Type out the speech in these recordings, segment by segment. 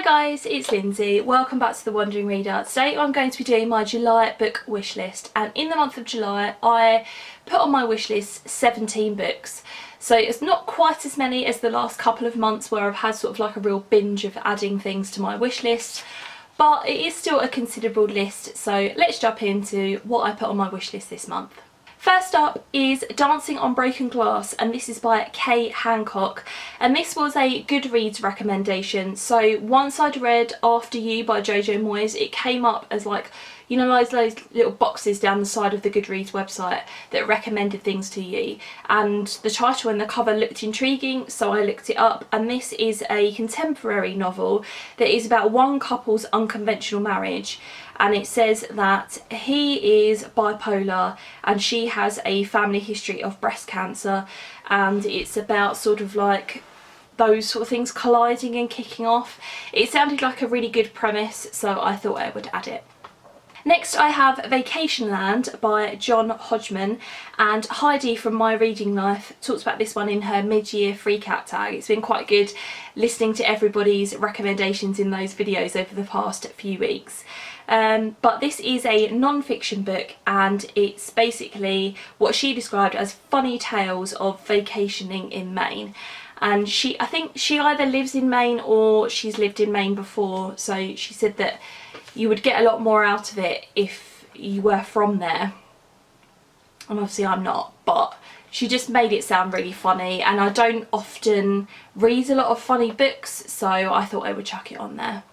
guys, it's Lindsay. Welcome back to The Wandering Reader. Today I'm going to be doing my July book wish list, and in the month of July I put on my wish list 17 books. So it's not quite as many as the last couple of months where I've had sort of like a real binge of adding things to my wish list, but it is still a considerable list. So let's jump into what I put on my wish list this month. First up is Dancing on Broken Glass, and this is by Kay Hancock, and this was a Goodreads recommendation. So once I'd read After You by Jojo Moyes, it came up as like, you know, those little boxes down the side of the Goodreads website that recommended things to you, and the title and the cover looked intriguing, so I looked it up. And this is a contemporary novel that is about one couple's unconventional marriage, and it says that he is bipolar and she has a family history of breast cancer, and it's about sort of like those sort of things colliding and kicking off. It sounded like a really good premise, so I thought I would add it. Next I have Vacation Land by John Hodgman, and Heidi from My Reading Life talks about this one in her mid-year freak out tag. It's been quite good listening to everybody's recommendations in those videos over the past few weeks. But this is a non-fiction book, and it's basically what she described as funny tales of vacationing in Maine. And I think she either lives in Maine or she's lived in Maine before, so she said that you would get a lot more out of it if you were from there. And obviously I'm not, but she just made it sound really funny, and I don't often read a lot of funny books, so I thought I would chuck it on there.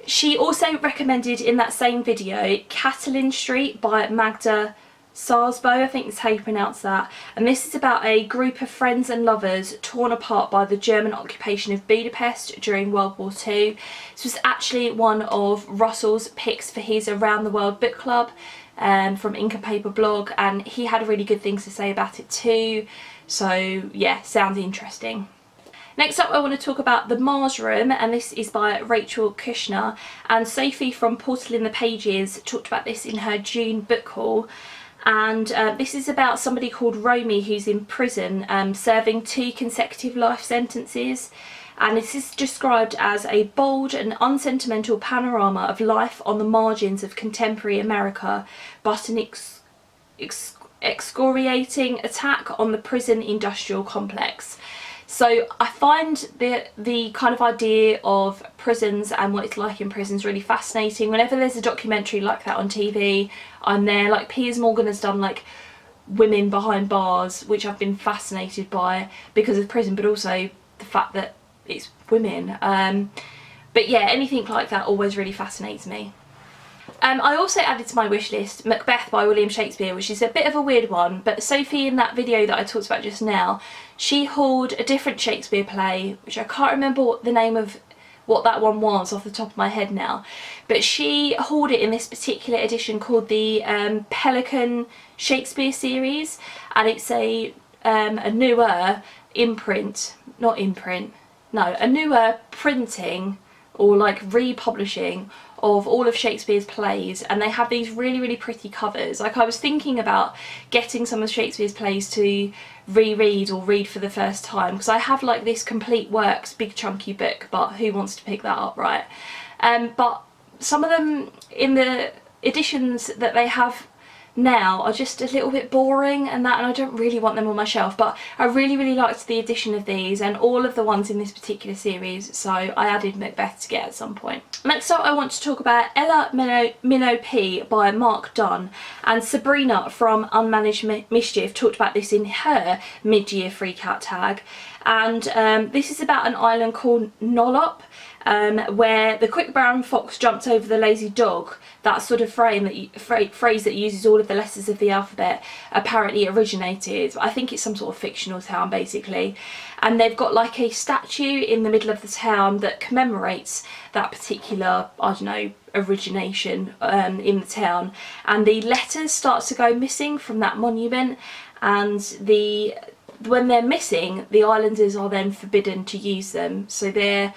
She also recommended in that same video Catalan Street by Magda Sarsbo, I think is how you pronounce that, and this is about a group of friends and lovers torn apart by the German occupation of Budapest during World War II. This was actually one of Russell's picks for his Around the World book club from Ink and Paper blog, and he had really good things to say about it too, so yeah, sounds interesting. Next up I want to talk about The Mars Room, and this is by Rachel Kushner, and Sophie from Portal in the Pages talked about this in her June book haul. And this is about somebody called Romy who's in prison serving 2 consecutive life sentences, and this is described as a bold and unsentimental panorama of life on the margins of contemporary America, but an excoriating attack on the prison industrial complex. So I find the kind of idea of prisons and what it's like in prisons really fascinating. Whenever there's a documentary like that on TV, I'm there. Like Piers Morgan has done like Women Behind Bars, which I've been fascinated by because of prison, but also the fact that it's women. But yeah, anything like that always really fascinates me. I also added to my wish list Macbeth by William Shakespeare, which is a bit of a weird one, but Sophie in that video that I talked about just now, she hauled a different Shakespeare play, which I can't remember what the name of what that one was off the top of my head now, but she hauled it in this particular edition called the Pelican Shakespeare series, and it's a newer a newer printing or like republishing of all of Shakespeare's plays, and they have these really pretty covers. Like I was thinking about getting some of Shakespeare's plays to reread or read for the first time, because I have like this complete works big chunky book, but who wants to pick that up, right? But some of them in the editions that they have now are just a little bit boring and I don't really want them on my shelf, but I really liked the edition of these and all of the ones in this particular series, so I added Macbeth to get at some point. Next up I want to talk about Ella Minnow Pee by Mark Dunn, and Sabrina from Unmanaged Mischief talked about this in her mid-year freak out tag, and this is about an island called Nollop, where the quick brown fox jumped over the lazy dog. That sort of phrase that uses all of the letters of the alphabet apparently originated. I think it's some sort of fictional town basically, and they've got like a statue in the middle of the town that commemorates that particular, I don't know, origination in the town, and the letters start to go missing from that monument, and when they're missing, the islanders are then forbidden to use them. So the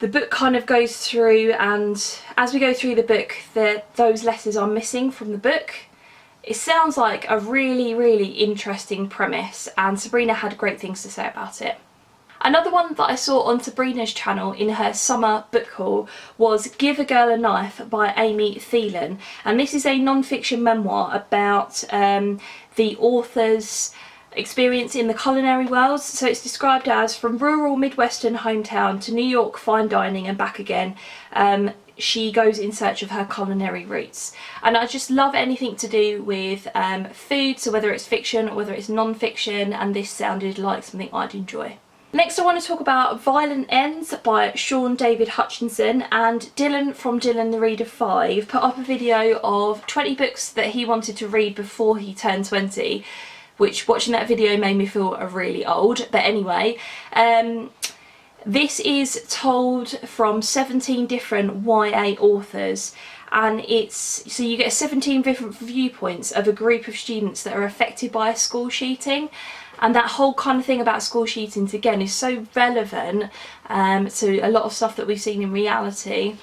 book kind of goes through, and as we go through the book, those letters are missing from the book. It sounds like a really interesting premise, and Sabrina had great things to say about it. Another one that I saw on Sabrina's channel in her summer book haul was Give a Girl a Knife by Amy Thielen, and this is a non-fiction memoir about the author's experience in the culinary world. So it's described as from rural Midwestern hometown to New York fine dining and back again. She goes in search of her culinary roots, and I just love anything to do with food, so whether it's fiction or whether it's non-fiction, and this sounded like something I'd enjoy. Next I want to talk about Violent Ends by Sean David Hutchinson, and Dylan from Dylan the Reader 5 put up a video of 20 books that he wanted to read before he turned 20, which watching that video made me feel really old, but anyway. This is told from 17 different YA authors, and so you get 17 different viewpoints of a group of students that are affected by a school shooting, and that whole kind of thing about school shootings again is so relevant to a lot of stuff that we've seen in reality,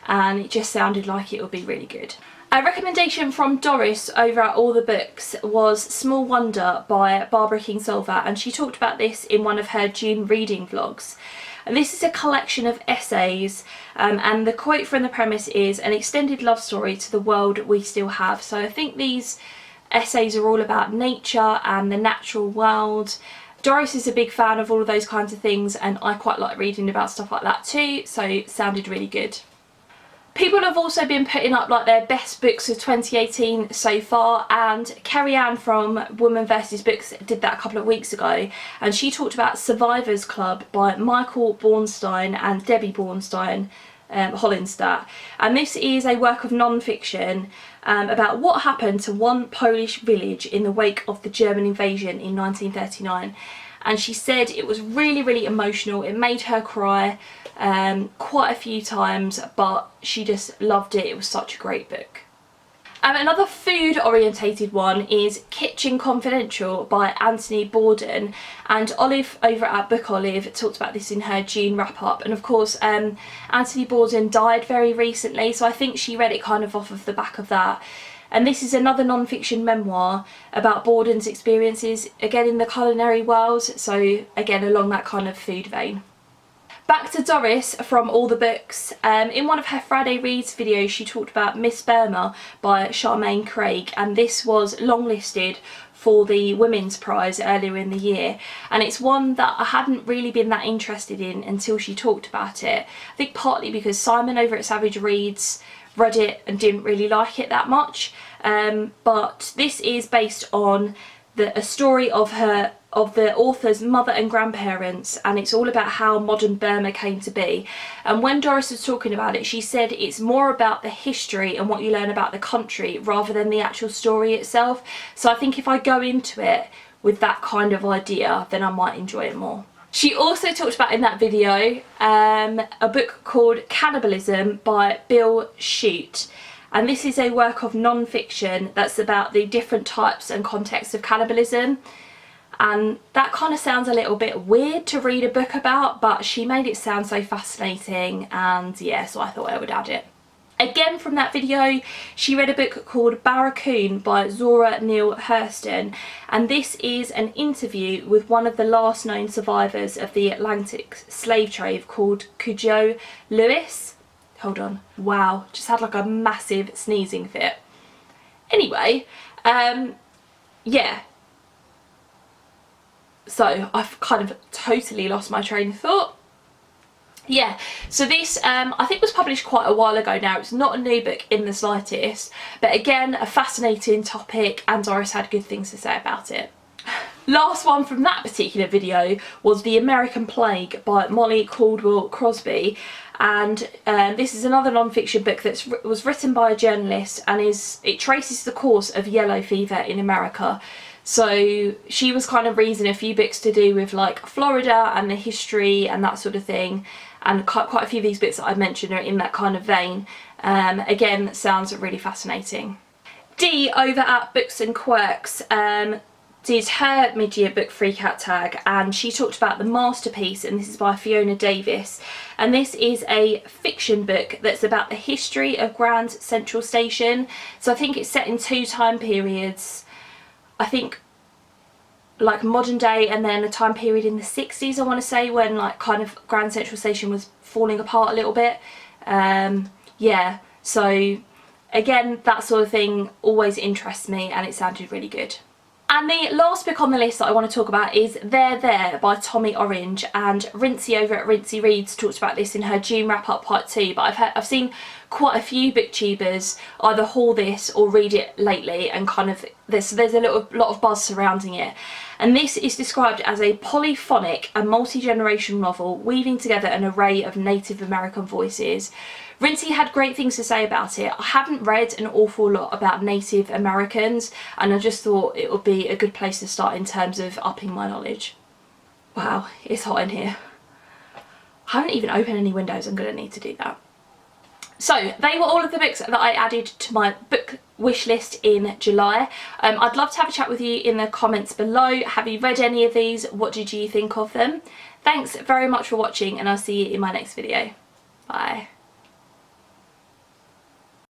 and it just sounded like it would be really good. A recommendation from Doris over at All the Books was Small Wonder by Barbara Kingsolver, and she talked about this in one of her June reading vlogs. And this is a collection of essays, and the quote from the premise is an extended love story to the world we still have. So I think these essays are all about nature and the natural world. Doris is a big fan of all of those kinds of things, and I quite like reading about stuff like that too, so it sounded really good. People have also been putting up like their best books of 2018 so far, and Kerry Ann from Woman vs Books did that a couple of weeks ago, and she talked about Survivors Club by Michael Bornstein and Debbie Bornstein Hollenstadt, and this is a work of non-fiction about what happened to one Polish village in the wake of the German invasion in 1939. And she said it was really emotional. It made her cry quite a few times, but she just loved it. It was such a great book. Another food orientated one is Kitchen Confidential by Anthony Borden, and Olive over at Book Olive talked about this in her June wrap up, and of course Anthony Borden died very recently, so I think she read it kind of off of the back of that. And this is another non-fiction memoir about Borden's experiences again in the culinary world, so again along that kind of food vein. Back to Doris from All the Books. In one of her Friday Reads videos she talked about Miss Burma by Charmaine Craig, and this was longlisted for the Women's Prize earlier in the year, and it's one that I hadn't really been that interested in until she talked about it. I think partly because Simon over at Savage Reads read it and didn't really like it that much, but this is based on a story of the author's mother and grandparents, and it's all about how modern Burma came to be. And when Doris was talking about it, she said it's more about the history and what you learn about the country rather than the actual story itself. So I think if I go into it with that kind of idea, then I might enjoy it more. She also talked about in that video a book called Cannibalism by Bill Shute, and this is a work of non-fiction that's about the different types and contexts of cannibalism, and that kind of sounds a little bit weird to read a book about, but she made it sound so fascinating, and yeah, so I thought I would add it. Again from that video, she read a book called Barrack by Zora Neale Hurston, and this is an interview with one of the last known survivors of the Atlantic slave trade called Cujo Lewis. Hold on, wow, just had like a massive sneezing fit. Anyway, yeah. So I've kind of totally lost my train of thought. Yeah, so this I think was published quite a while ago now. It's not a new book in the slightest, but again a fascinating topic, and Doris had good things to say about it. Last one from that particular video was The American Plague by Molly Caldwell Crosby, and this is another non-fiction book that was written by a journalist, and it traces the course of yellow fever in America. So she was kind of reading a few books to do with like Florida and the history and that sort of thing, and quite a few of these books that I've mentioned are in that kind of vein. Again, sounds really fascinating. Dee over at Books and Quirks did her mid-year book freakout tag, and she talked about The Masterpiece, and this is by Fiona Davis, and this is a fiction book that's about the history of Grand Central Station. So I think it's set in 2 time periods. I think like modern day and then a time period in the 60s, I want to say, when like kind of Grand Central Station was falling apart a little bit. Yeah, so again, that sort of thing always interests me, and it sounded really good. And the last book on the list that I want to talk about is Theyre There by Tommy Orange, and Rincey over at Rincey Reads talked about this in her June wrap up part 2, but I've seen quite a few booktubers either haul this or read it lately, and kind of there's a lot of buzz surrounding it. And this is described as a polyphonic and multi-generational novel weaving together an array of Native American voices. Rincey had great things to say about it. I haven't read an awful lot about Native Americans, and I just thought it would be a good place to start in terms of upping my knowledge. Wow, it's hot in here. I haven't even opened any windows. I'm going to need to do that. So they were all of the books that I added to my book wish list in July. I'd love to have a chat with you in the comments below. Have you read any of these? What did you think of them? Thanks very much for watching, and I'll see you in my next video. Bye.